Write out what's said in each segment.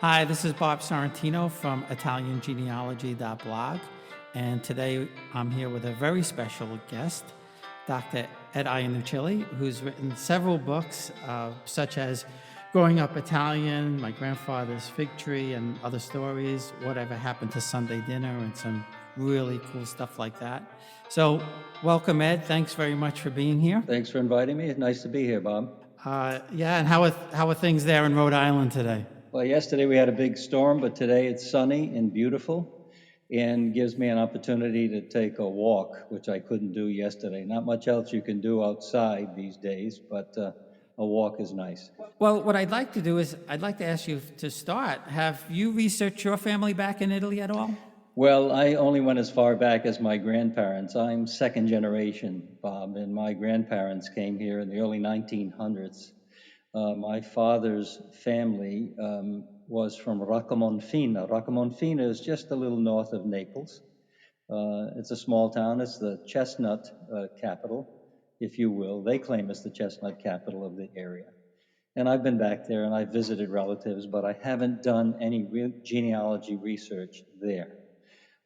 Hi, this is Bob Sorrentino from ItalianGenealogy.blog, and today I'm here with a very special guest, Dr. Ed Iannuccilli, who's written several books, such as Growing Up Italian, My Grandfather's Fig Tree, and other stories, Whatever Happened to Sunday Dinner, and some really cool stuff like that. So, welcome, Ed. Thanks very much for being here. Thanks for inviting me. It's nice to be here, Bob. And how are things there in Rhode Island today? Well, yesterday we had a big storm, but today it's sunny and beautiful and gives me an opportunity to take a walk, which I couldn't do yesterday. Not much else you can do outside these days, but a walk is nice. Well, what I'd like to do is I'd like to ask you to start. Have you researched your family back in Italy at all? Well, I only went as far back as my grandparents. I'm second generation, Bob, and my grandparents came here in the early 1900s. My father's family was from Raccamonfina. Raccamonfina is just a little north of Naples. It's a small town. It's the chestnut capital, if you will. They claim it's the chestnut capital of the area. And I've been back there and I've visited relatives, but I haven't done any real genealogy research there.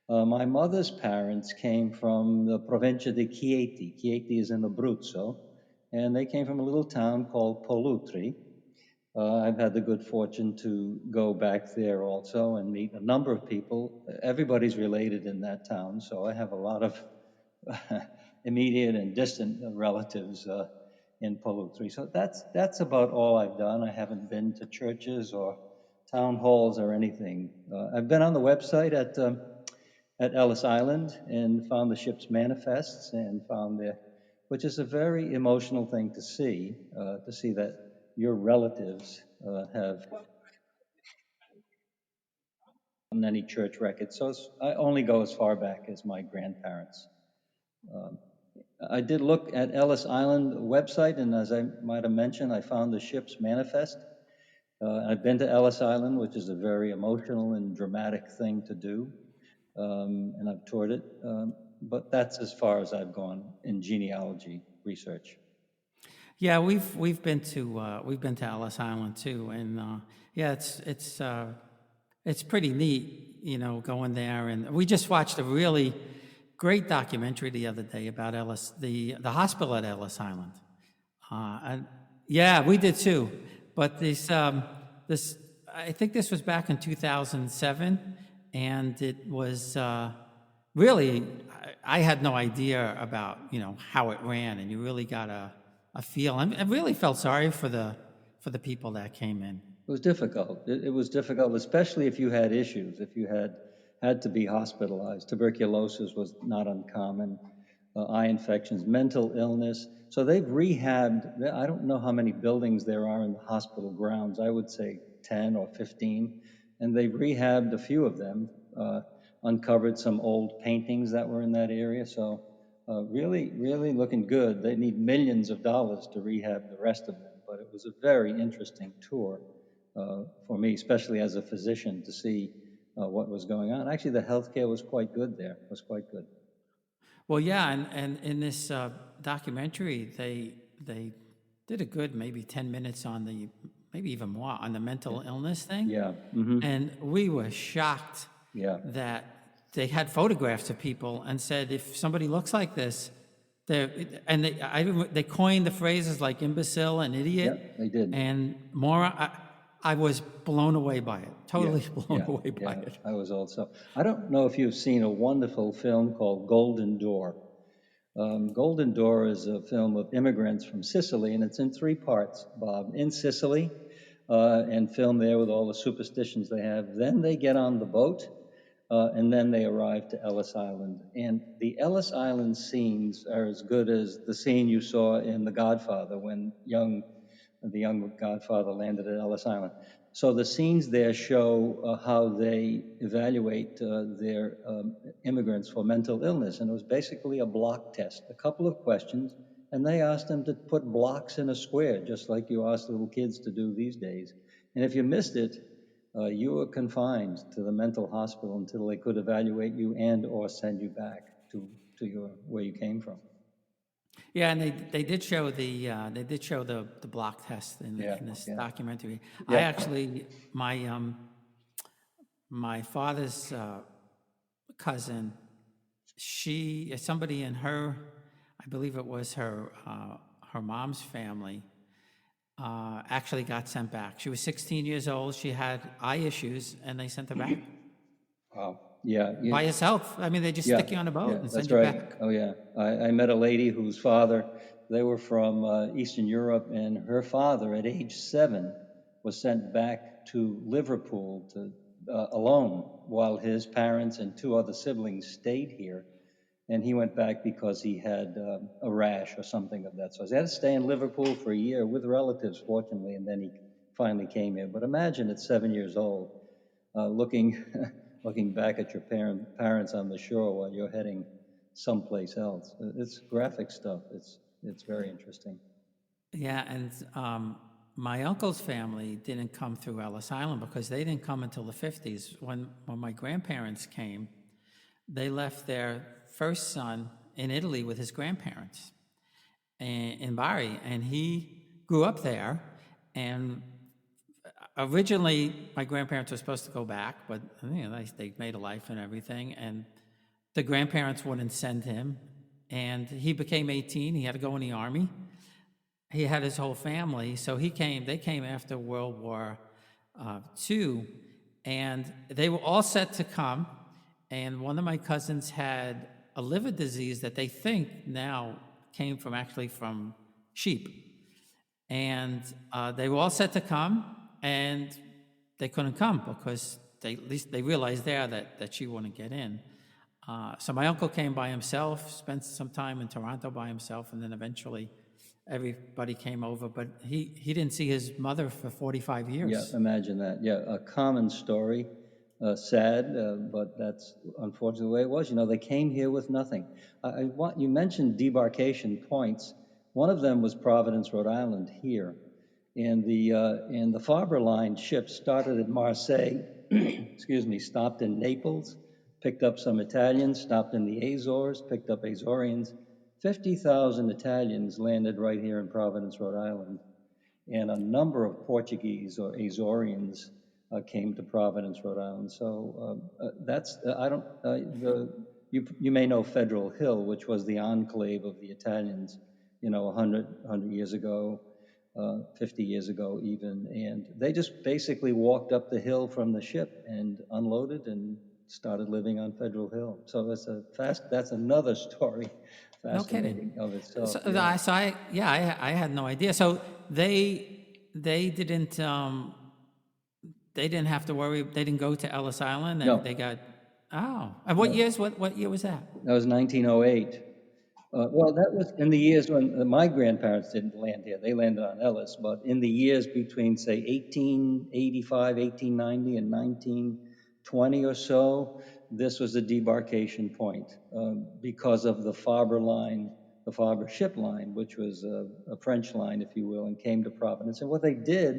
My mother's parents came from the Provincia di Chieti. Chieti is in Abruzzo, and they came from a little town called Pollutri. I've had the good fortune to go back there also and meet a number of people. Everybody's related in that town, so I have a lot of immediate and distant relatives in Pollutri. So that's about all I've done. I haven't been to churches or town halls or anything. I've been on the website at Ellis Island and found the ship's manifests and found there, which is a very emotional thing to see that your relatives have any church records. So I only go as far back as my grandparents. Um, I did look at Ellis Island website, and as I might have mentioned, I found the ship's manifest. I've been to Ellis Island, which is a very emotional and dramatic thing to do, and I've toured it. But that's as far as I've gone in genealogy research. Yeah, we've been to Ellis Island too, and yeah, it's pretty neat, going there. And we just watched a really great documentary the other day about the hospital at Ellis Island. And yeah, we did too. But this I think this was back in 2007, and it was really I had no idea about how it ran, and you really got a feel. I really felt sorry for the people that came in. It was difficult. It was difficult, especially if you had issues, if you had to be hospitalized. Tuberculosis was not uncommon, eye infections, mental illness. So they've rehabbed, I don't know how many buildings there are in the hospital grounds. I would say 10 or 15. And they've rehabbed a few of them, uncovered some old paintings that were in that area. So really, really looking good. They need millions of dollars to rehab the rest of them. But it was a very interesting tour for me, especially as a physician, to see what was going on. Actually, the healthcare was quite good there. It was quite good. Well, yeah, and in this documentary, they did a good maybe 10 minutes on maybe even more on the mental illness thing. Yeah. And we were shocked that they had photographs of people and said, if somebody looks like this, they coined the phrases like imbecile and idiot. Yeah, they did. And moron. I was blown away by it. Totally blown away by it. I was also. I don't know if you've seen a wonderful film called Golden Door. Golden Door is a film of immigrants from Sicily, and it's in 3 parts, Bob. In Sicily, and filmed there with all the superstitions they have. Then they get on the boat, and then they arrive to Ellis Island. And the Ellis Island scenes are as good as the scene you saw in The Godfather when the young Godfather landed at Ellis Island. So the scenes there show how they evaluate their immigrants for mental illness. And it was basically a block test, a couple of questions, and they asked them to put blocks in a square, just like you ask little kids to do these days. And if you missed it, you were confined to the mental hospital until they could evaluate you and or send you back to where you came from. Yeah, and they did show the block test in this documentary. Yeah. I actually my my father's cousin, somebody in her, I believe it was her mom's family, actually got sent back. She was 16 years old. She had eye issues, and they sent her back Wow. Yeah. by herself. I mean, they just Yeah. stick you on a boat Yeah. and send That's you right. back. Oh, yeah. I met a lady whose father, they were from Eastern Europe, and her father, at age 7, was sent back to Liverpool to alone, while his parents and 2 other siblings stayed here. And he went back because he had a rash or something of that sort. So he had to stay in Liverpool for a year with relatives, fortunately, and then he finally came here. But imagine at 7 years old, looking looking back at your parents on the shore while you're heading someplace else. It's graphic stuff. It's very interesting. Yeah, and my uncle's family didn't come through Ellis Island because they didn't come until the 50s. When my grandparents came, they left their first son in Italy with his grandparents in Bari, and he grew up there. And originally, my grandparents were supposed to go back, but they made a life and everything, and the grandparents wouldn't send him. And he became 18. He had to go in the army. He had his whole family, so they came after World War II, and they were all set to come. And one of my cousins had a liver disease that they think now came from sheep. And they were all set to come, and they couldn't come because at least they realized there that she wouldn't get in. So my uncle came by himself, spent some time in Toronto by himself, and then eventually everybody came over. But he didn't see his mother for 45 Yeah, years. imagine that. Yeah, a common story, sad, but that's unfortunately the way it was. They came here with nothing. You mentioned debarkation points. One of them was Providence, Rhode Island, here. And the Faber Line ship started at Marseille, excuse me, stopped in Naples, picked up some Italians, stopped in the Azores, picked up Azorians. 50,000 Italians landed right here in Providence, Rhode Island, and a number of Portuguese or Azorians came to Providence, Rhode Island. So that's I don't you may know Federal Hill, which was the enclave of the Italians, 100 years ago, 50 years ago even, and they just basically walked up the hill from the ship and unloaded and started living on Federal Hill. So that's another story, No kidding. fascinating of itself. So, Yeah. I had no idea. So they didn't have to worry. They didn't go to Ellis Island. They No, got And no, what year was that? that was 1908. Well, that was in the years when my grandparents didn't land here. They landed on Ellis, but in the years between, say, 1885, 1890, and 1920 or so, this was the debarkation point because of the Faber line, the Faber ship line, which was a French line, if you will, and came to Providence. And what they did,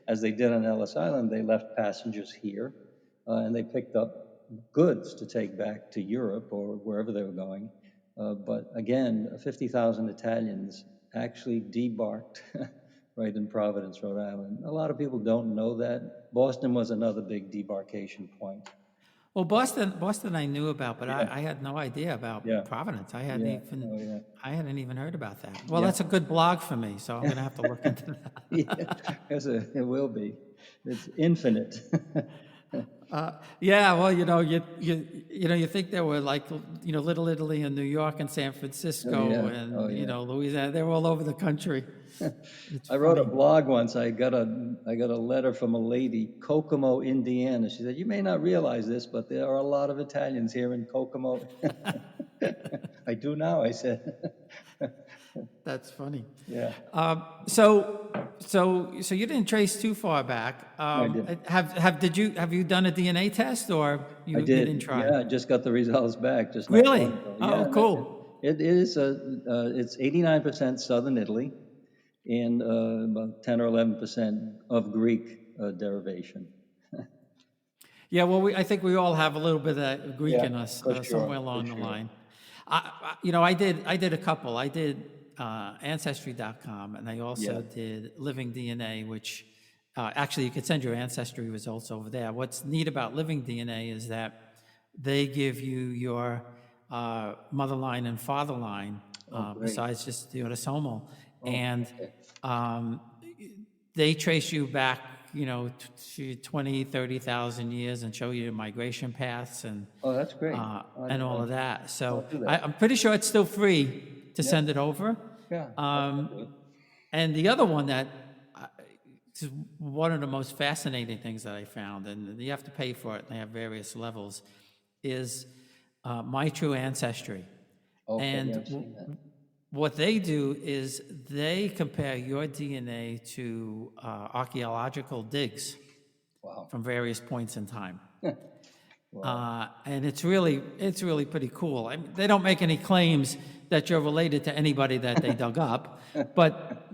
as they did on Ellis Island, they left passengers here, and they picked up goods to take back to Europe or wherever they were going. But again, 50,000 Italians actually debarked right in Providence, Rhode Island. A lot of people don't know that. Boston was another big debarkation point. Well, Boston, I knew about, but Yeah, I had no idea yeah, about Providence. yeah, oh yeah, I hadn't even heard about that. Well, yeah, that's a good blog for me, so I'm going to have to look into that. yeah. It will be. It's infinite. Yeah, well, you think there were like Little Italy in New York and San Oh Francisco yeah, oh and yeah. Louisiana. They were all over the country. It's I wrote a funny. blog once. I got a letter from a lady, Kokomo, Indiana. She said, "You may not realize this, but there are a lot of Italians here in Kokomo." I do now, I said. That's funny. Yeah, So you didn't trace too far back. I did. Have you done a DNA test or I you did. didn't try? Yeah, I just got the results back just not Really? long ago. Yeah, Oh, cool. it is it's 89% Southern Italy and about 10 or 11% of Greek derivation. Yeah, well, I think we all have a little bit of that Greek Yeah, in us for somewhere sure, for along the sure. line. I did a couple. I did Ancestry.com, and I Yeah, also did Living DNA, which Actually, you could send your ancestry results over there. What's neat about Living DNA is that they give you your mother line and father line, Oh, great. besides just the autosomal. Oh, And okay. um, they trace you back, 20, 30,000 years and show you your migration paths and Oh, that's great. all of that. So I'll do that. I'm pretty sure it's still free to Yeah. send it over. Yeah, I'll do it. And the other one that is one of the most fascinating things that I found, and you have to pay for it, and they have various levels, is My True Ancestry. Okay, And yeah, I've seen that. what they do is they compare your DNA to archaeological digs Wow. from various points in time. Wow. And it's really pretty cool. I mean, they don't make any claims that you're related to anybody that they dug up, but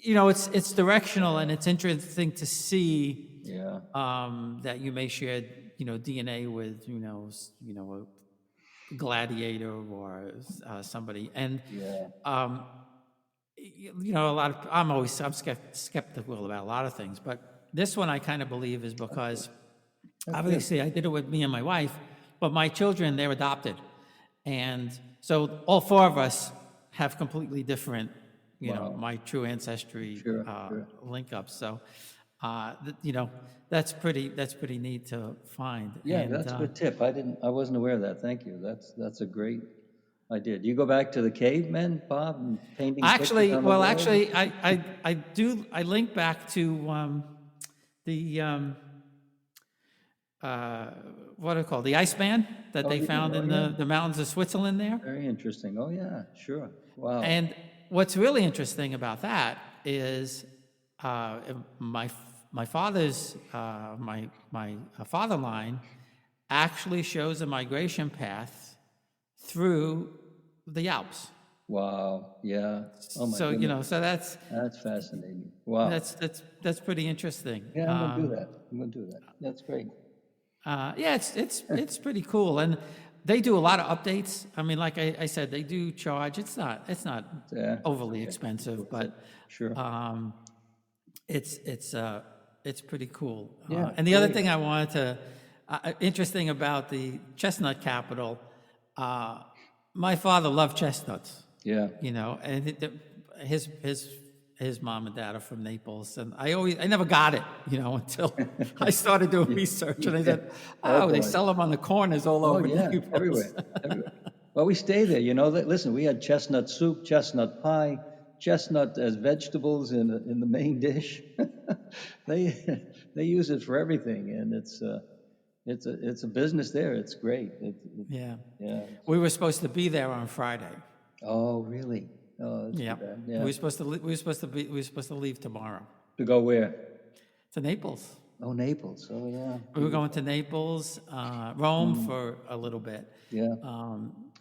it's directional, and it's interesting to see Yeah. that you may share DNA with a gladiator or somebody, and Yeah. I'm skeptical about a lot of things, but this one I kind of believe is because. Obviously, I did it with me and my wife, but my children, they're adopted. And so all four of us have completely different, My True Ancestry Sure. link ups. So, that's pretty neat to find. Yeah, And, that's a good tip. I wasn't aware of that. Thank you. That's a great idea. Do you go back to the cavemen, Bob, and painting pictures on the wall? I link back to the, what are it called? The Iceman that they found in the mountains of Switzerland there. Very interesting. Oh, yeah, sure. Wow. And what's really interesting about that is my father's my father line actually shows a migration path through the Alps. Wow. Yeah. Oh, my So goodness. so that's Fascinating. Wow. that's pretty interesting. Yeah, I'm gonna do that. I'm gonna do that. That's great. Yeah, it's pretty cool, and they do a lot of updates. I mean, like I said, they do charge. It's not Yeah. overly expensive, but Sure. it's pretty cool. Yeah, And the other thing I wanted to interesting about the chestnut capital, my father loved chestnuts. Yeah. And his mom and dad are from Naples, and I never got it, until I started doing research, and I said, oh, they sell them on the corners all over Naples. Everywhere. Well, we stay there. Listen, we had chestnut soup, chestnut pie, chestnut as vegetables in the main dish. They use it for everything, and it's a business there. It's great. Yeah. Yeah. We were supposed to be there on Friday. Oh, really? Oh, that's Yeah. too bad. Yeah. We were supposed to leave tomorrow To go where? to Naples. Oh, Naples. Oh, yeah. We were going to Naples, Rome for a little bit, Yeah.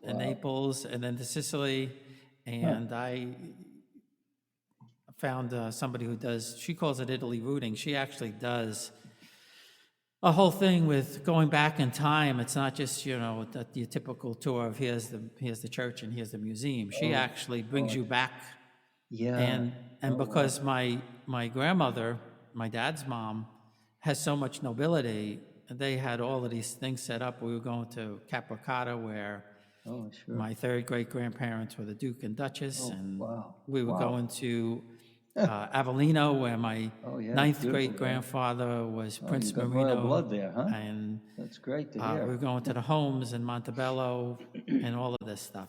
and Naples, and then to Sicily. And I found somebody who does. She calls it Italy rooting. She actually does a whole thing with going back in time. It's not just your typical tour of here's the church and here's the museum. She actually brings you back. Yeah. And because my grandmother, my dad's mom, has so much nobility, they had all of these things set up. We were going to Capricotta, where my third great grandparents were the Duke and Duchess, and we were going to Avellino, where my ninth great grandfather was Prince Marino. Royal blood there, huh? And that's great to hear. we were going to the homes in Montebello and all of this stuff.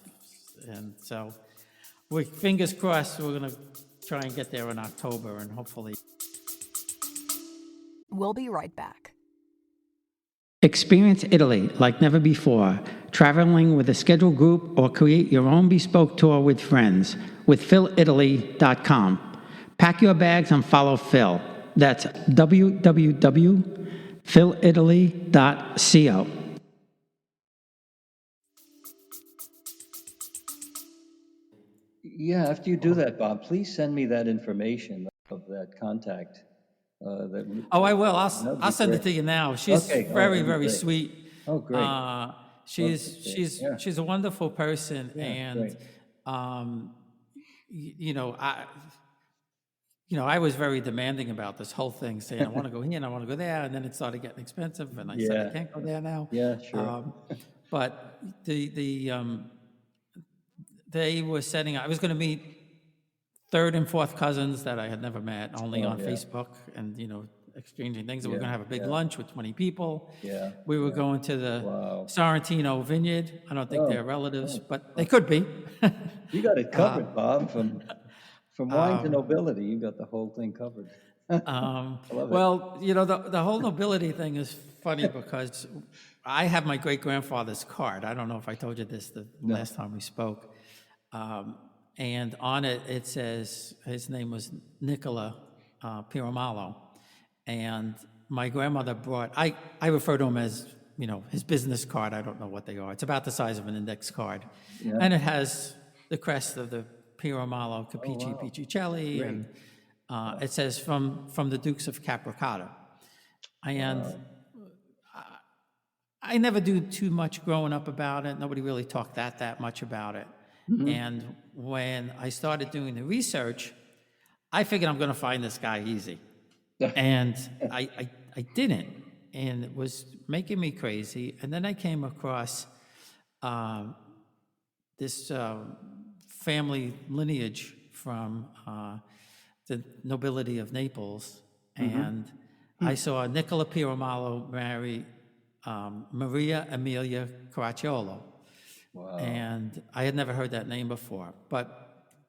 And so, fingers crossed, we're going to try and get there in October, and hopefully. We'll be right back. Experience Italy like never before, traveling with a scheduled group or create your own bespoke tour with friends with PhilItaly.com. Pack your bags and follow Phil. That's www.philitaly.co. Yeah, after you do that, Bob, please send me that information of that contact. I will. I'll send it to you now. She's very sweet. Oh, great. She's a wonderful person, and great. I was very demanding about this whole thing, saying, I want to go here and I want to go there. And then it started getting expensive. And I said, I Yeah. can't go there now. Yeah, sure. But they were setting up, I was going to meet third and fourth cousins that I had never met, only Oh, on yeah. Facebook and, exchanging things. We were Yeah, going to have a big yeah. lunch with 20 people. Yeah. We were going to the Wow. Sorrentino Vineyard. I don't think Oh, they're relatives, oh. but they could be. You got it covered, Bob, from wine to nobility. You got the whole thing covered. I love it. Well, the whole nobility thing is funny because I have my great-grandfather's card. I don't know if I told you this the last time we spoke. And on it, it says his name was Nicola Piramalo. And my grandmother brought, I refer to him as, his business card. I don't know what they are. It's about the size of an index card. Yeah. And it has the crest of the Piramalo Capici wow. Piccicelli. Great. And it says from the Dukes of Capricata. And I never do too much growing up about it. Nobody really talked that much about it. And when I started doing the research, I figured I'm going to find this guy easy. And I didn't. And it was making me crazy. And then I came across this family lineage from the nobility of Naples. And I saw Nicola Piramalo marry Maria Emilia Caracciolo. Wow. And I had never heard that name before. But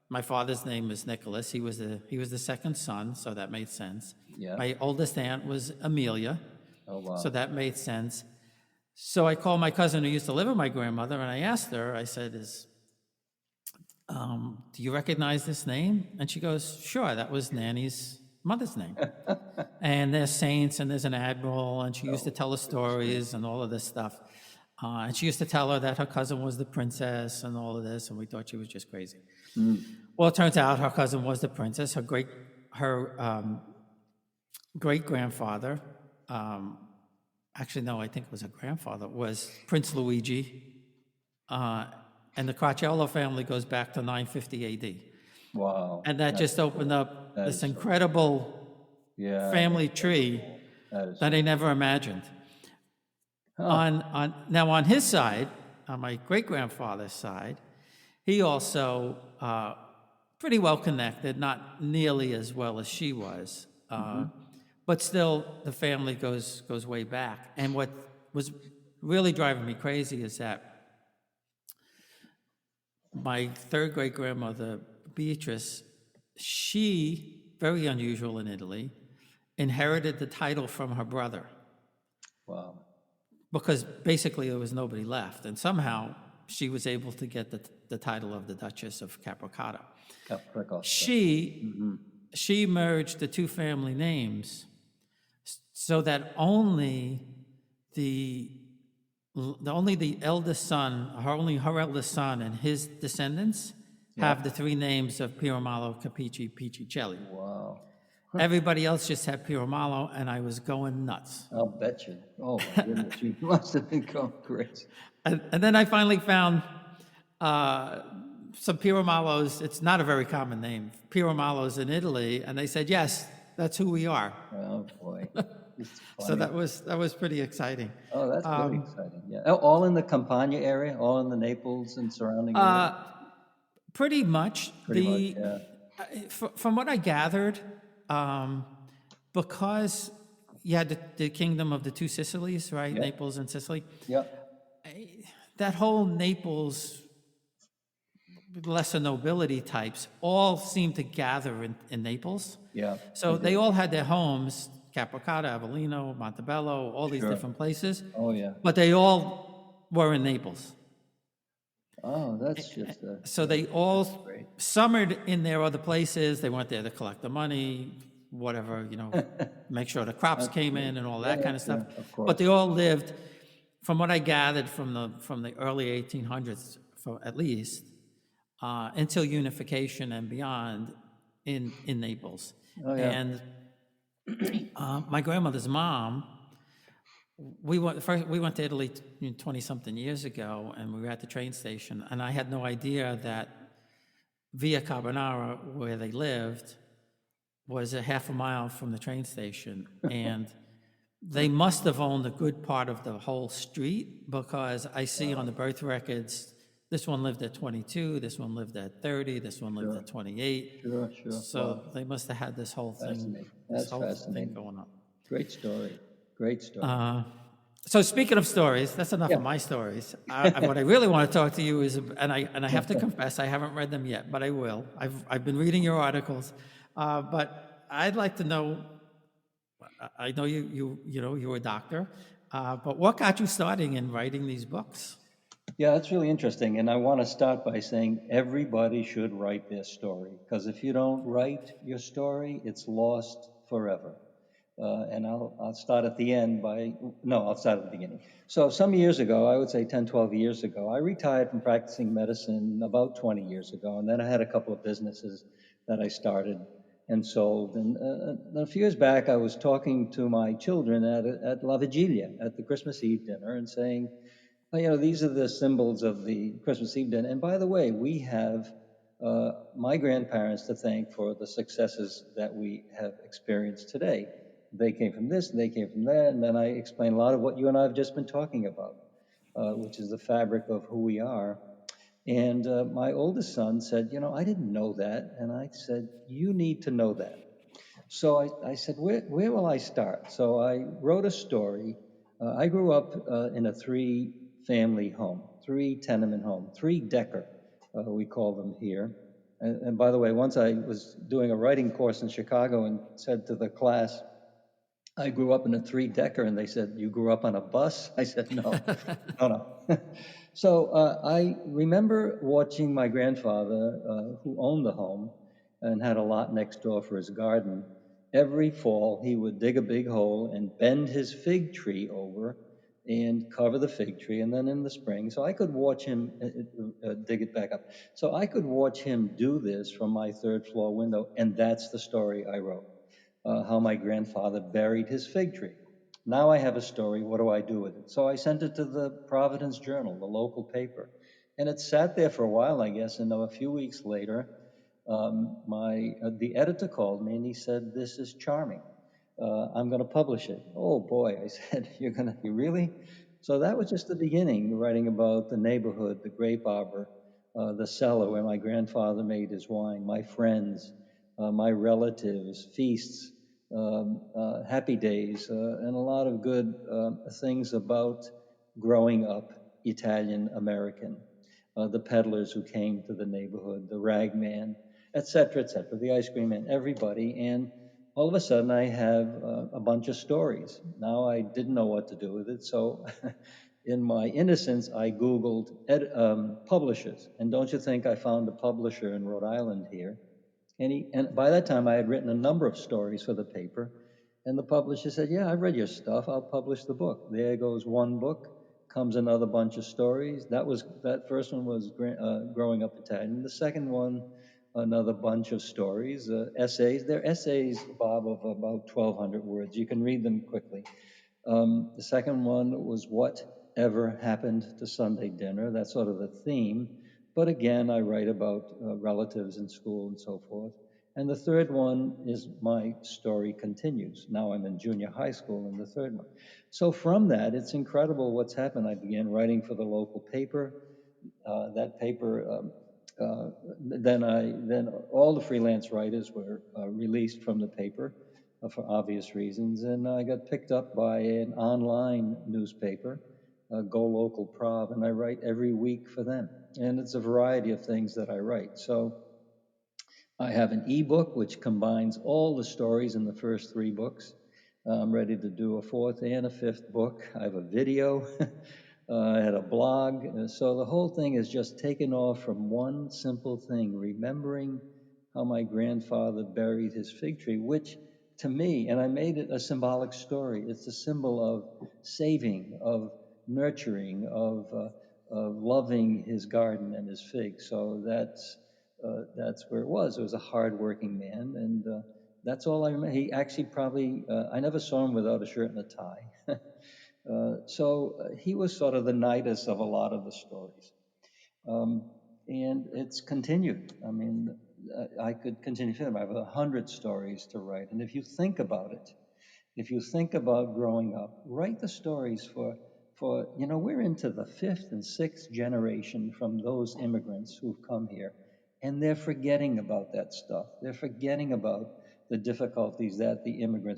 my father's name was Nicholas. He was the second son, so that made sense. Yeah. My oldest aunt was Amelia, Oh, wow. so that made sense. So I called my cousin who used to live with my grandmother, and I asked her, I said, do you recognize this name? And she goes, sure, that was Nanny's mother's name. And there's saints, and there's an admiral, and she used to tell her stories and all of this stuff. And she used to tell her that her cousin was the princess and all of this, and we thought she was just crazy. Well, it turns out her cousin was the princess. Her great-grandfather, actually, no, I think it was her grandfather, was Prince Luigi. And the Caracciolo family goes back to 950 AD. Wow. And that just opened up that this is so incredible Yeah. family tree That is that I never imagined. Now on his side, on my great-grandfather's side, he also pretty well connected, not nearly as well as she was, but still the family goes way back. And what was really driving me crazy is that my third great-grandmother, Beatrice, she, very unusual in Italy, inherited the title from her brother. Wow. Because basically there was nobody left. And somehow she was able to get the title of the Duchess of Capricata. She merged the two family names so that only the eldest son, her eldest son and his descendants have the three names of Piramalo, Capici, Piccicelli. Wow. Everybody else just had Piramalo, and I was going nuts. I'll bet you. Oh, my goodness. You must have been going crazy. And then I finally found some Piramalos. It's not a very common name. Piramalos in Italy, and they said, yes, that's who we are. Oh, boy. So that was pretty exciting. Oh, that's very exciting. Yeah. Oh, all in the Campania area, all in the Naples and surrounding area? Pretty much. Pretty much, yeah. From what I gathered, because you had the kingdom of the two Sicilies, right? Yeah. Naples and Sicily. Yeah. That whole Naples, lesser nobility types, all seemed to gather in Naples. Yeah. So they all had their homes, Capricata, Avellino, Montebello, all these different places. Oh, yeah. But they all were in Naples. Oh, that's just So they all great. summered in their other places. They went there to collect the money, whatever, make sure the crops came in and all that kind of stuff. Of course. But they all lived, from what I gathered from the early 1800s, at least, until unification and beyond in Naples. Oh, yeah. And my grandmother's mom, we went to Italy 20-something years ago, and we were at the train station, and I had no idea that Via Carbonara, where they lived, was a half a mile from the train station, and they must have owned a good part of the whole street because I see on the birth records, this one lived at 22, this one lived at 30, this one lived Sure, at 28. sure, sure. So Wow, they must have had fascinating. this That's whole thing fascinating. going on. Great story. Great story. So speaking of stories, that's enough Yeah. of my stories. What I really want to talk to you is, and I have to confess, I haven't read them yet, but I will. I've been reading your articles, but I'd like to know. I know you were a doctor, but what got you starting in writing these books? Yeah, that's really interesting. And I want to start by saying everybody should write their story because if you don't write your story, it's lost forever. And I'll start at the end by, no, I'll start at the beginning. So some years ago, I would say 10, 12 years ago, I retired from practicing medicine about 20 years ago. And then I had a couple of businesses that I started and sold. And a few years back, I was talking to my children at La Vigilia at the Christmas Eve dinner and saying, well, these are the symbols of the Christmas Eve dinner. And by the way, we have my grandparents to thank for the successes that we have experienced today. They came from this, and they came from that, and then I explained a lot of what you and I have just been talking about, which is the fabric of who we are. And my oldest son said, I didn't know that. And I said, you need to know that. So I said, where will I start? So I wrote a story. I grew up in a three-family home, three tenement home, three-decker, we call them here. And by the way, once I was doing a writing course in Chicago and said to the class, I grew up in a three-decker, and they said, you grew up on a bus? I said, no, no, no. So I remember watching my grandfather, who owned the home and had a lot next door for his garden. Every fall, he would dig a big hole and bend his fig tree over and cover the fig tree. And then in the spring, so I could watch him dig it back up. So I could watch him do this from my third floor window. And that's the story I wrote, how my grandfather buried his fig tree. Now I have a story. What do I do with it? So I sent it to the Providence Journal, the local paper, and it sat there for a while, I guess. And a few weeks later, my the editor called me and he said, "This is charming. I'm going to publish it." Oh boy, I said, you really?" So that was just the beginning, writing about the neighborhood, the grape arbor, the cellar where my grandfather made his wine, my friends, my relatives, feasts, happy days, and a lot of good things about growing up Italian American, the peddlers who came to the neighborhood, the rag man, et cetera, the ice cream man, everybody. And all of a sudden, I have a bunch of stories. Now I didn't know what to do with it. So, in my innocence, I Googled publishers. And don't you think I found a publisher in Rhode Island here? And by that time, I had written a number of stories for the paper. And the publisher said, "Yeah, I've read your stuff. I'll publish the book." There goes one book, comes another bunch of stories. That first one was growing up Italian. The second one, another bunch of stories, essays. They're essays, Bob, of about 1,200 words. You can read them quickly. The second one was what ever happened to Sunday dinner. That's sort of the theme. But again, I write about relatives in school and so forth. And the third one is my story continues. Now I'm in junior high school in the third one. So from that, it's incredible what's happened. I began writing for the local paper. That paper, then all the freelance writers were released from the paper for obvious reasons, and I got picked up by an online newspaper, Go Local Prov, and I write every week for them. And it's a variety of things that I write. So I have an ebook which combines all the stories in the first three books. I'm ready to do a fourth and a fifth book. I have a video. I had a blog. So the whole thing is just taken off from one simple thing, remembering how my grandfather buried his fig tree, which to me, and I made it a symbolic story, it's a symbol of saving, of nurturing, of loving his garden and his figs. So that's where it was. It was a hardworking man, and that's all I remember. He actually probably, I never saw him without a shirt and a tie. So he was sort of the nidus of a lot of the stories. Um, and it's continued. I mean, I could continue to. I have 100 stories to write, and if you think about it, if you think about growing up, write the stories for we're into the fifth and sixth generation from those immigrants who've come here, and they're forgetting about that stuff. They're forgetting about the difficulties that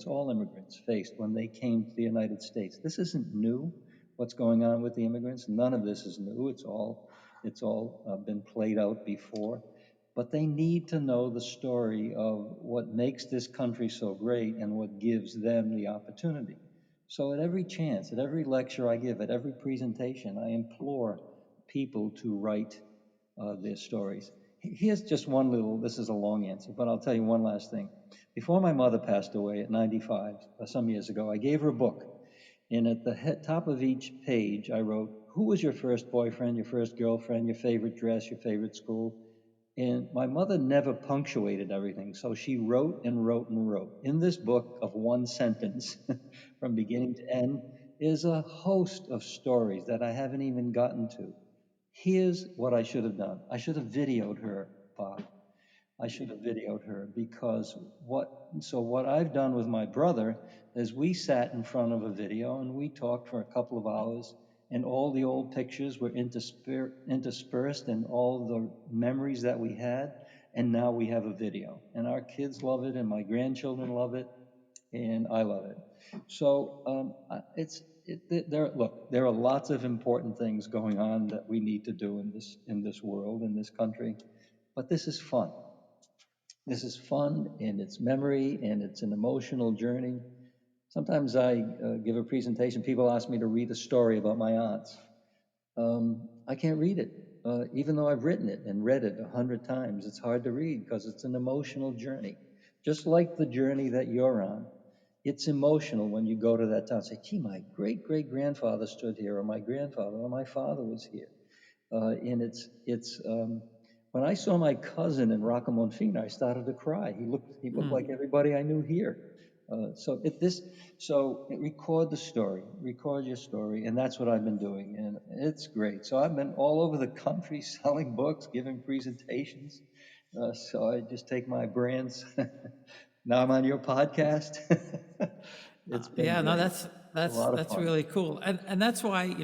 all immigrants faced when they came to the United States. This isn't new. What's going on with the immigrants? None of this is new. It's all been played out before, but they need to know the story of what makes this country so great and what gives them the opportunity. So at every chance, at every lecture I give, at every presentation, I implore people to write their stories. Here's just this is a long answer, but I'll tell you one last thing. Before my mother passed away at 95, some years ago, I gave her a book. And at the top of each page, I wrote, who was your first boyfriend, your first girlfriend, your favorite dress, your favorite school? And my mother never punctuated everything. So she wrote and wrote and wrote. In this book of one sentence, from beginning to end, is a host of stories that I haven't even gotten to. Here's what I should have done. I should have videoed her, Bob. I should have videoed her because what I've done with my brother is we sat in front of a video and we talked for a couple of hours, and all the old pictures were interspersed and all the memories that we had, and now we have a video and our kids love it and my grandchildren love it and I love it. So there are lots of important things going on that we need to do in this world, in this country, but this is fun. This is fun and it's memory and it's an emotional journey. Sometimes I give a presentation. People ask me to read a story about my aunts. I can't read it, even though I've written it and read it 100 times. It's hard to read because it's an emotional journey, just like the journey that you're on. It's emotional when you go to that town. Say, gee, my great great grandfather stood here, or my grandfather, or my father was here. And it's when I saw my cousin in Roccamonfina, I started to cry. He looked like everybody I knew here. So it this so it, record the story, record your story, and that's what I've been doing, and it's great. So I've been all over the country selling books, giving presentations. So I just take my brands. Now I'm on your podcast. It's been Yeah, no, great. It's a lot of that's fun. really cool, and that's why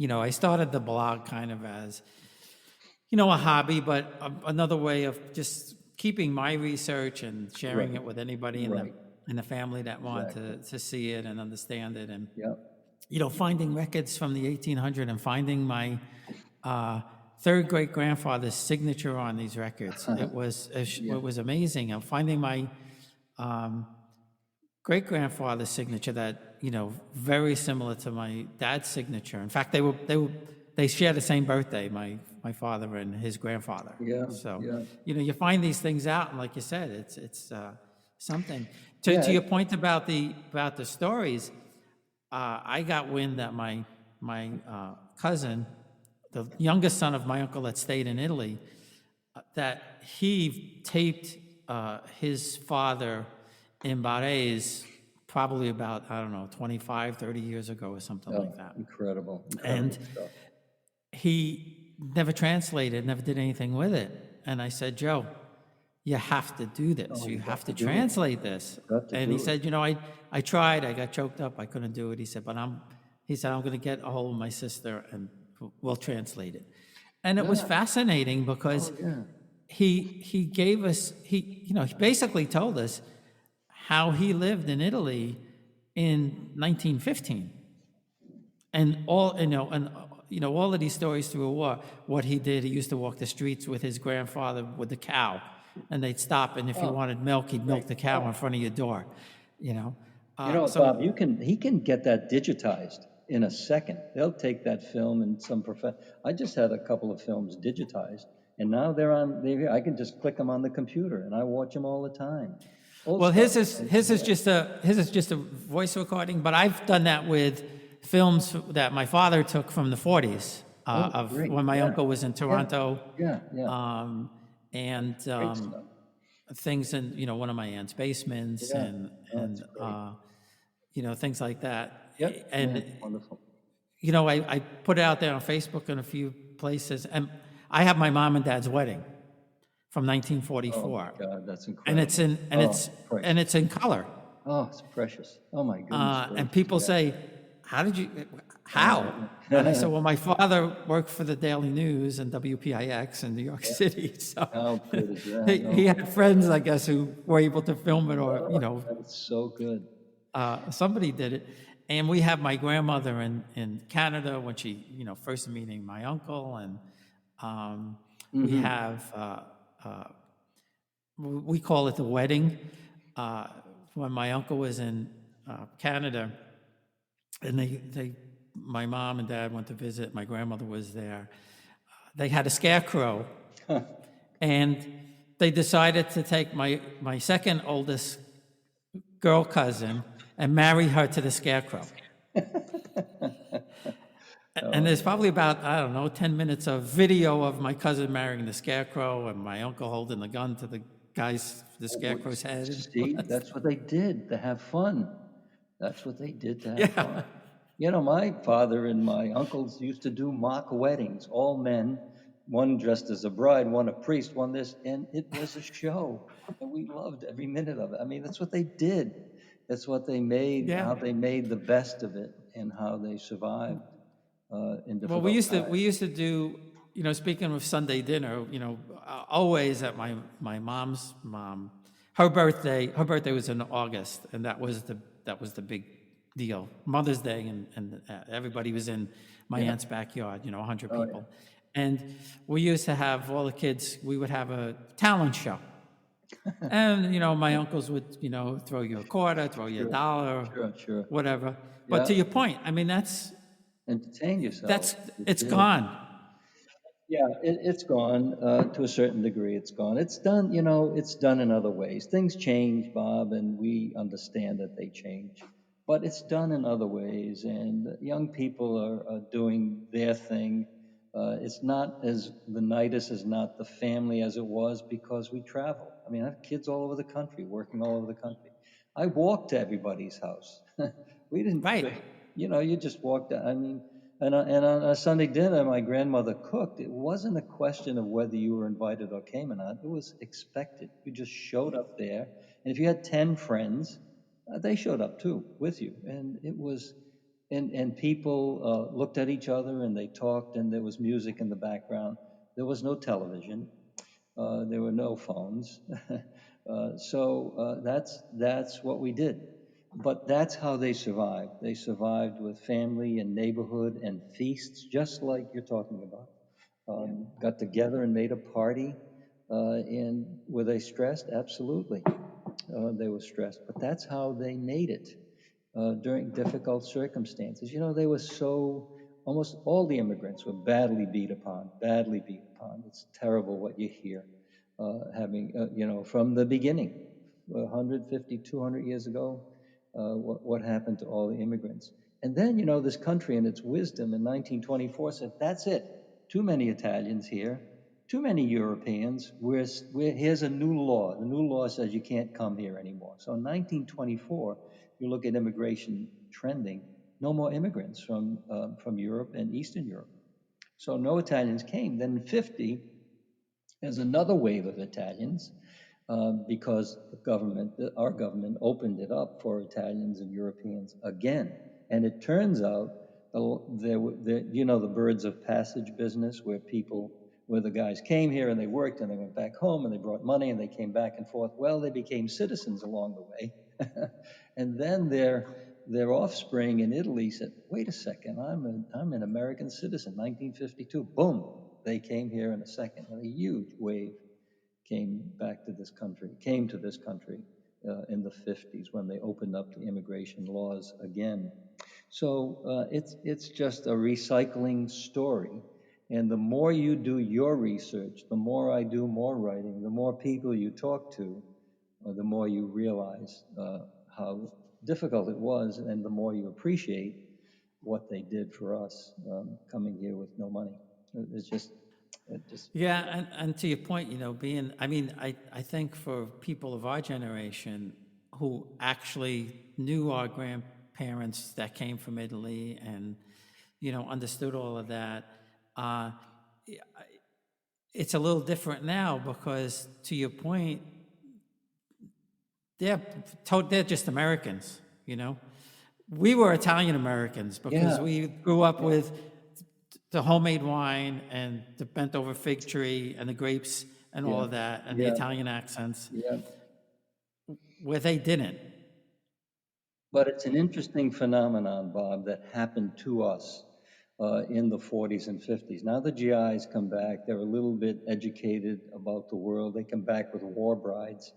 I started the blog kind of as a hobby, but another way of just keeping my research and sharing Right, it with anybody right, in the family that want exactly. to see it and understand it, and Yeah, finding records from the 1800 and finding my third great grandfather's signature on these records. yeah, It was amazing. I'm finding my great grandfather's signature that very similar to my dad's signature. In fact, they share the same birthday, my father and his grandfather. yeah, So yeah, you find these things out, and like you said, it's something. To yeah. your point about the stories, I got wind that my cousin, the youngest son of my uncle that stayed in Italy, that he taped his father in Barres probably about, I don't know, 25, 30 years ago or something Oh, like that. incredible, And incredible stuff. he never translated, never did anything with it. And I said, Joe, you have to do this. Oh, You you have got to to do it. translate this. You got to And he do it. said, I tried, I got choked up, I couldn't do it. He said, I'm going to get a hold of my sister and we'll translate it. And it was Yeah. fascinating Oh, because yeah. he gave us, he basically told us how he lived in Italy in 1915. And all of these stories through a war, what he did, he used to walk the streets with his grandfather with the cow, and they'd stop, and if he Oh, wanted milk, he'd milk great. the cow in front of your door, you know. You know what, So, Bob? He can get that digitized in a second. They'll take that film and I just had a couple of films digitized, and now I can just click them on the computer, and I watch them all the time. Old well, stuff. his is just a voice recording, but I've done that with films that my father took from the 40s Oh, of great. when my Yeah, uncle was in yeah, Toronto, yeah, yeah. and Great stuff. things in one of my aunt's basements, Yeah. and Oh, that's great. things like that. Yep. Yeah. And Wonderful. I put it out there on Facebook and a few places, and I have my mom and dad's wedding. from Oh 1944, my God, that's and it's incredible. in Oh, and priceless. it's in color. Oh, it's precious. Oh my goodness And gracious. people Yeah. say, "How did you? Oh, How?" And I yeah. said, "Well, my father worked for the Daily News and WPIX in New York Yeah. City, so How good is that? he Oh my had God. friends, I guess, who were able to film it, or Oh, that's so good. somebody did it." And we have my grandmother in Canada when she, first meeting my uncle, and we Hmm. have we call it the wedding. Uh, when my uncle was in Canada, and my mom and dad went to visit, my grandmother was there. They had a scarecrow, and they decided to take my second oldest girl cousin and marry her to the scarecrow. And Oh there's yeah. probably about, I don't know, 10 minutes of video of my cousin marrying the scarecrow and my uncle holding the gun to the scarecrow's head. See, that's what they did to have fun. That's what they did to have Yeah, fun. You know, my father and my uncles used to do mock weddings, all men, one dressed as a bride, one a priest, one this, and it was a show. And we loved every minute of it. I mean, that's what they did. That's what they made, yeah. how they made the best of it and how they survived in Well, difficult we times. used to do, speaking of Sunday dinner, always at my mom's mom, her birthday was in August, and that was the big deal. Mother's Day, and everybody was in my Yeah. aunt's backyard, 100 Oh, yeah. people. And we used to have all the kids, we would have a talent show. And, my uncles would, throw you a quarter, throw you a Sure. dollar, Sure. Sure. whatever. But Yeah. to your point, I mean, Entertain yourselves. You it's did. gone. Yeah, it's gone to a certain degree. It's gone. It's done, it's done in other ways. Things change, Bob, and we understand that they change. But it's done in other ways, and young people are doing their thing. It's not as the nidus is not the family as it was because we travel. I mean, I have kids all over the country, working all over the country. I walked to everybody's house. We didn't, Right. you just walked. I mean, and on a Sunday dinner, my grandmother cooked. It wasn't a question of whether you were invited or came or not. It was expected. You just showed up there, and if you had 10 friends, they showed up too with you, and it was. And people looked at each other and they talked, and there was music in the background. There was no television. There were no phones. So that's what we did. But that's how they survived. They survived with family and neighborhood and feasts, just like you're talking about. Got together and made a party. And were they stressed? Absolutely. They were stressed. But that's how they made it during difficult circumstances. They were so, almost all the immigrants were badly beat upon, badly beat upon. It's terrible what you hear from the beginning, 150, 200 years ago, what happened to all the immigrants. And then, this country in its wisdom in 1924 said, that's it. Too many Italians here, too many Europeans. Here's a new law. The new law says you can't come here anymore. So in 1924, you look at immigration trending, no more immigrants from Europe and Eastern Europe. So no Italians came. Then in 50, there's another wave of Italians because our government opened it up for Italians and Europeans again. And it turns out the birds of passage business where the guys came here and they worked and they went back home and they brought money and they came back and forth. Well, they became citizens along the way. And then their offspring in Italy said, wait a second, I'm an American citizen, 1952. Boom, they came here in a second, and a huge wave came to this country in the 50s when they opened up the immigration laws again. So it's just a recycling story. And the more you do your research, the more I do more writing, the more people you talk to, the more you realize how difficult it was, and the more you appreciate what they did for us coming here with no money. It's just, it just, Yeah, and to your point, I mean, I think for people of our generation who actually knew our grandparents that came from Italy and, understood all of that, it's a little different now because, to your point, they're they're just Americans, you know. We were Italian Americans because Yeah, we grew up yeah, with the homemade wine and the bent over fig tree and the grapes and all yeah, of that and the yeah, Italian accents, yeah. where they didn't. But it's an interesting phenomenon, Bob, that happened to us in the 40s and 50s. Now the GIs come back, they're a little bit educated about the world. They come back with war brides.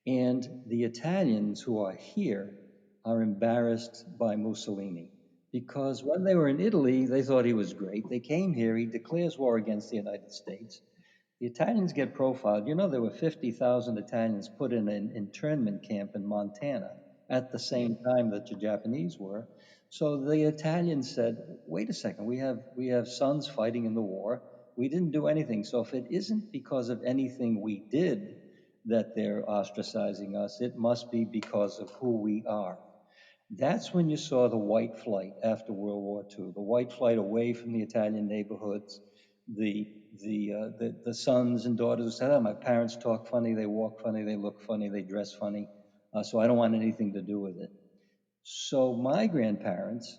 And the Italians who are here are embarrassed by Mussolini because when they were in Italy, they thought he was great. They came here, he declares war against the United States. The Italians get profiled. You know, there were 50,000 Italians put in an internment camp in Montana at the same time that the Japanese were. So the Italians said, "Wait a second, we have sons fighting in the war. We didn't do anything. So if it isn't because of anything we did that they're ostracizing us, it must be because of who we are." That's when you saw the white flight after World War II, the white flight away from the Italian neighborhoods, the sons and daughters who said, "Oh, my parents talk funny, they walk funny, they look funny, they dress funny, so I don't want anything to do with it." So my grandparents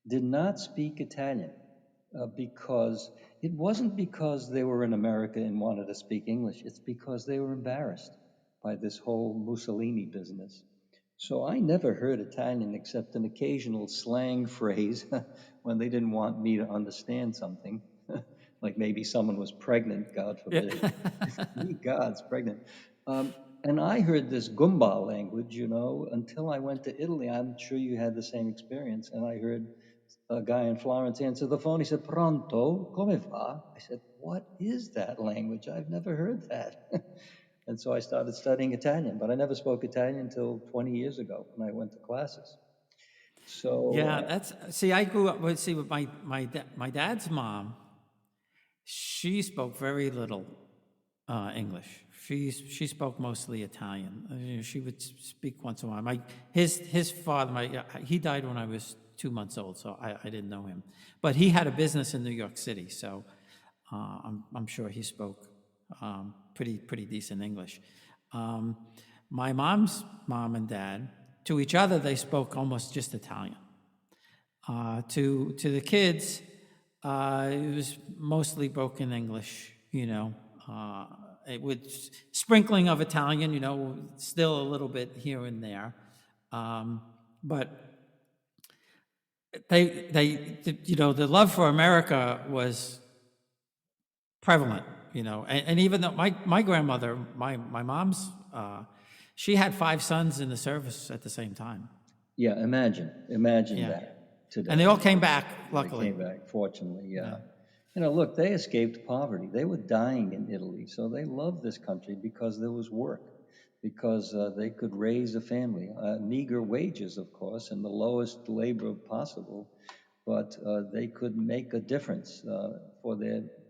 did not speak Italian because it wasn't because they were in America and wanted to speak English. It's because they were embarrassed by this whole Mussolini business. So I never heard Italian except an occasional slang phrase when they didn't want me to understand something, like maybe someone was pregnant, God Yeah. forbid. Ye God's pregnant. Um, and I heard this Gumba language, until I went to Italy. I'm sure you had the same experience. And I heard a guy in Florence answer the phone. He said, "Pronto, come va?" I said, "What is that language? I've never heard that." And so I started studying Italian, but I never spoke Italian until 20 years ago when I went to classes. So, Yeah, that's see. I grew up with see with my dad's mom. She spoke very little English. She spoke mostly Italian. She would speak once in a while. His father, he died when I was 2 months old, so I didn't know him. But he had a business in New York City, so I'm sure he spoke pretty decent English. Um, my mom's mom and dad, to each other, they spoke almost just Italian. To the kids, it was mostly broken English, it with sprinkling of Italian, still a little bit here and there. But the love for America was prevalent, and even though my grandmother, my mom's, she had 5 sons in the service at the same time. yeah, imagine Yeah. that And they today. all came back, They luckily. came back, fortunately, Yeah. yeah. Look, they escaped poverty. They were dying in Italy, so they loved this country because there was work, because they could raise a family, meager wages, of course, and the lowest labor possible, but they could make a difference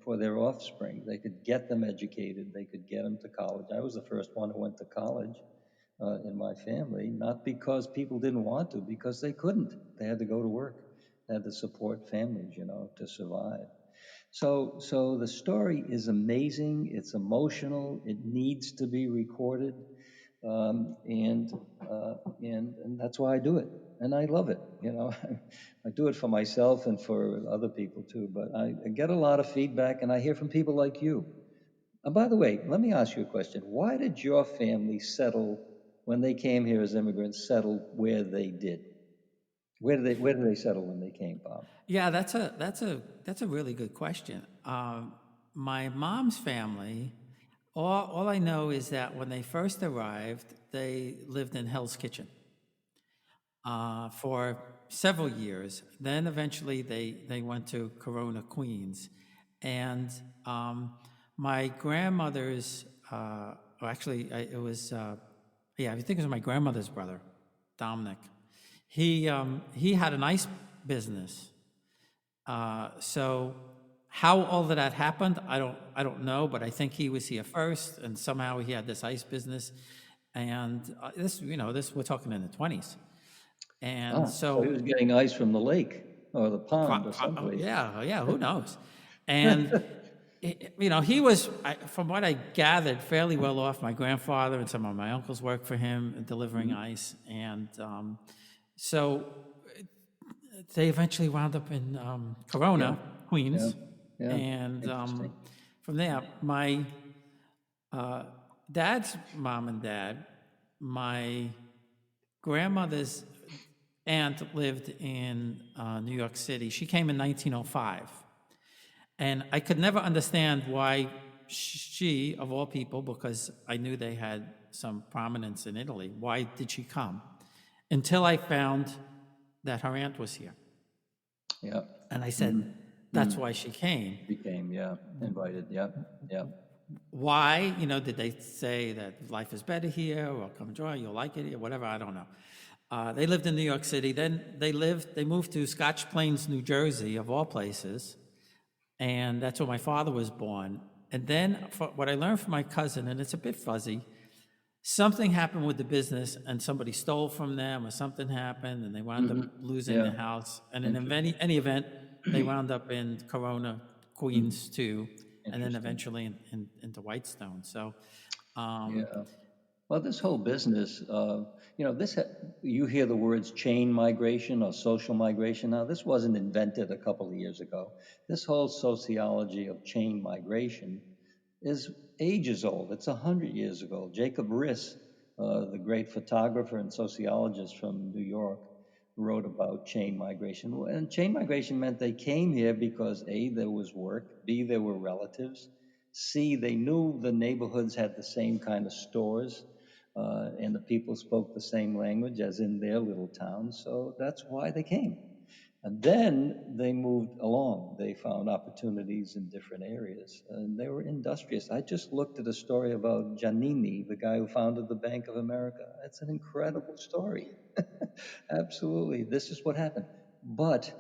for their offspring. They could get them educated. They could get them to college. I was the first one who went to college in my family, not because people didn't want to, because they couldn't. They had to go to work. They had to support families, to survive. So the story is amazing. It's emotional. It needs to be recorded, and that's why I do it, and I love it. I do it for myself and for other people too. But I get a lot of feedback, and I hear from people like you. And by the way, let me ask you a question. Why did your family settle when they came here as immigrants? Settle where they did? Where did they settle when they came, Bob? Yeah, that's a really good question. My mom's family, all I know is that when they first arrived, they lived in Hell's Kitchen for several years. Then eventually they went to Corona, Queens, and my grandmother's, or actually it was, yeah, I think it was my grandmother's brother, Dominic. He had an ice business. So how all of that happened, I don't know, but I think he was here first, and somehow he had this ice business, and this we're talking in the 20s, and So he so was getting ice from the lake or the pond or someplace. yeah, who knows, and he was, from what I gathered, fairly well off. My grandfather and some of my uncles worked for him delivering Mhm. ice. And so they eventually wound up in Yeah, Corona, yeah, Queens. yeah. And Interesting. from there, my dad's mom and dad, my grandmother's aunt lived in New York City. She came in 1905. And I could never understand why she, of all people, because I knew they had some prominence in Italy, why did she come? Until I found that her aunt was here. Yeah. And I said, Hmm. that's why she came. Became, yeah, invited. Yeah, yeah. Why? Did they say that life is better here or come join, you'll like it here, whatever? I don't know. They lived in New York City. Then they moved to Scotch Plains, New Jersey, of all places. And that's where my father was born. And then what I learned from my cousin, and it's a bit fuzzy, something happened with the business and somebody stole from them or something happened and they wound up Hmm. losing Yeah, the house. And in interesting. any event, they wound up in Corona, Mhm. Queens too, and then Interesting. eventually into Whitestone. So, um, Yeah. Well, this whole business, you hear the words chain migration or social migration. Now, this wasn't invented a couple of years ago. This whole sociology of chain migration is ages old. It's 100 years ago. Jacob Riss, the great photographer and sociologist from New York, wrote about chain migration. And chain migration meant they came here because A, there was work, B, there were relatives, C, they knew the neighborhoods had the same kind of stores, and the people spoke the same language as in their little towns. So that's why they came. And then they moved along. They found opportunities in different areas, and they were industrious. I just looked at a story about Giannini, the guy who founded the Bank of America. It's an incredible story. Absolutely. This is what happened. But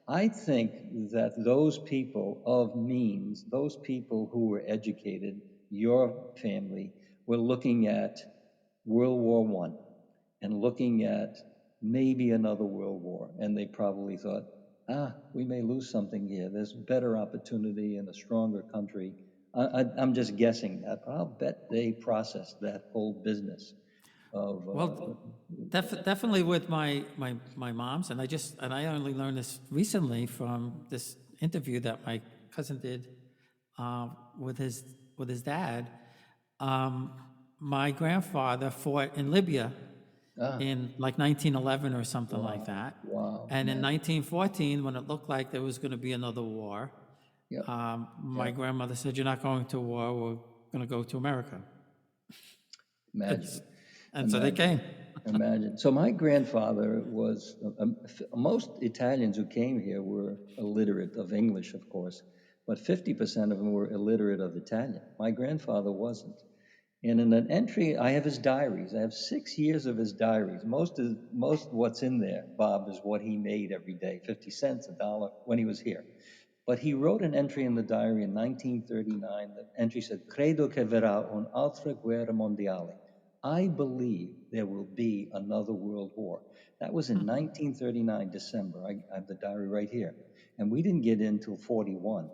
I think that those people of means, those people who were educated, your family, were looking at World War One and looking at maybe another world war. And they probably thought, we may lose something here. There's better opportunity in a stronger country. I'm just guessing that, but I'll bet they processed that whole business of, well, definitely with my mom's, and I only learned this recently from this interview that my cousin did uh, with his dad. Um, my grandfather fought in Libya ah, in like 1911 or something like wow, that, wow, and in man. 1914, when it looked like there was going to be another war, Yep, my yep. grandmother said, "You're not going to war. We're going to go to America." Imagine, It's, and so they imagine, came. imagine. So my grandfather was, most Italians who came here were illiterate of English, of course, but 50% of them were illiterate of Italian. My grandfather wasn't. And in an entry, I have his diaries. I have 6 years of his diaries. Most what's in there, Bob, is what he made every day, 50 cents, a dollar when he was here. But he wrote an entry in the diary in 1939. The entry said, Credo che verrà un'altra guerra mondiale. I believe there will be another world war. That was in 1939, December. I have the diary right here. And we didn't get in till 41.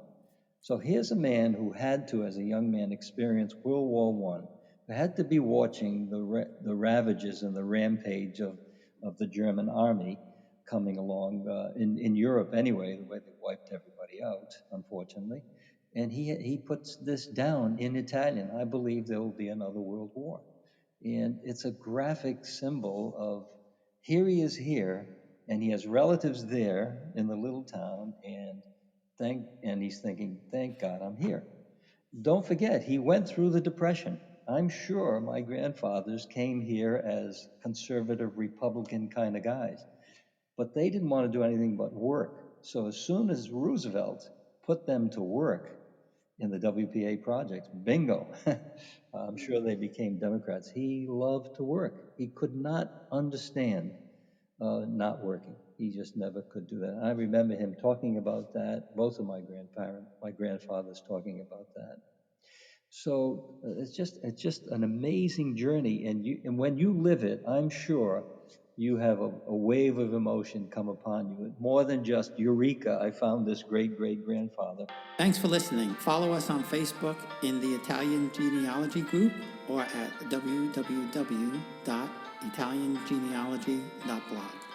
So here's a man who had to, as a young man, experience World War One, who had to be watching the ravages and the rampage of the German army coming along in Europe anyway, the way they wiped everybody out, unfortunately. And he puts this down in Italian. I believe there will be another world war. And it's a graphic symbol of here he is here, and he has relatives there in the little town, and he's thinking, thank God I'm here. Don't forget, he went through the Depression. I'm sure my grandfathers came here as conservative Republican kind of guys, but they didn't want to do anything but work. So as soon as Roosevelt put them to work in the WPA projects, bingo, I'm sure they became Democrats. He loved to work. He could not understand not working. He just never could do that. I remember him talking about that. Both of my grandfathers talking about that. So it's just an amazing journey, and when you live it, I'm sure you have a wave of emotion come upon you. More than just eureka, I found this great-great-grandfather. Thanks for listening. Follow us on Facebook in the Italian Genealogy group or at www.italiangenealogy.blog.